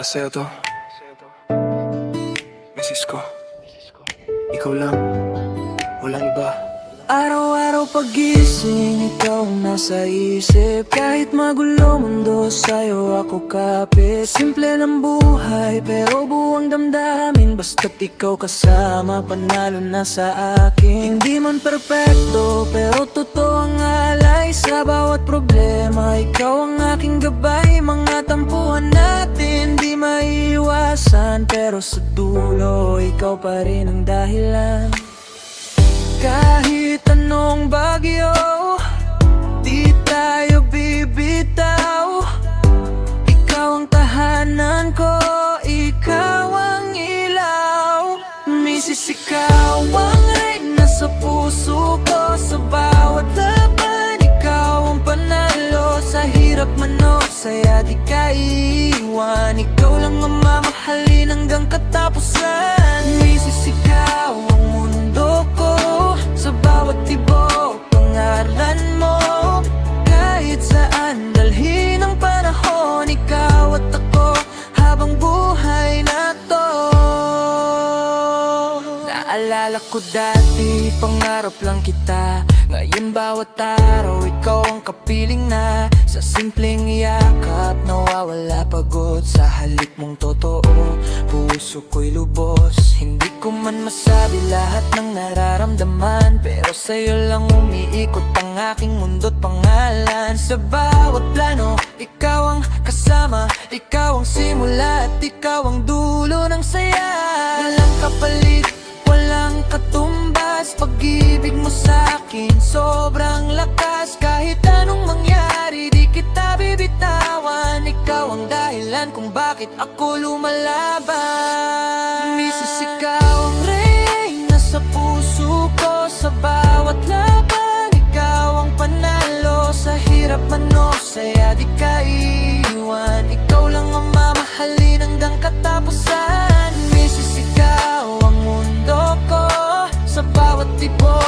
sa'yo to, misis ko. Ikaw lang, walang iba. Araw-araw pagising, ikaw ang nasa isip. Kahit magulo mundo, sa'yo ako kapit. Simple ng buhay, pero buwang damdamin. Basta't ikaw kasama, panalo na sa akin. Hindi man perpekto, pero totoo ang alay. Sa bawat problema, ikaw ang aking gabay. Mga tampuhan natin, di maiiwasan, pero sa dulo, ikaw pa rin ang dahilan. Kahit anong bagyo, di tayo bibitaw. Ikaw ang tahanan ko, ikaw ang ilaw. Misis, ikaw ang reyna sa puso ko. Sa bawat laban, ikaw ang panalo. Sa hirap man o saya, di ka iiwan. Ikaw lang ang mamahalin hanggang katapusan. Misis, ikaw ang mundo ko. Sa bawat tibok, pangalan mo. Kahit saan dalhin ang panahon, ikaw at ako habang buhay na to. Naalala ko dati, pangarap lang kita. Ngayon bawat araw, ikaw ang kapiling na. Sa simpleng yakap, nawawala pagod. Sa halik mong totoo, puso ko'y lubos. Hindi ko man masabi lahat ng nararamdaman, pero sa'yo lang umiikot ang aking mundo't pangalan. Sa bawat plano, ikaw ang kasama. Ikaw ang simula at ikaw ang dulo ng saya. Walang kapalit, walang katumbas. Pag-ibig mo sa'kin, sobrang lakas. Kahit anong mangyari, di kita bibitawan. Ikaw ang dahilan kung bakit ako lumalaban. Misis, ikaw ang reyna sa puso ko. Sa bawat laban, ikaw ang panalo. Sa hirap man o saya, di ka iiwan. Ikaw lang ang mamahalin hanggang katapusan. Misis, ikaw ang mundo ko. Sa bawat tibok,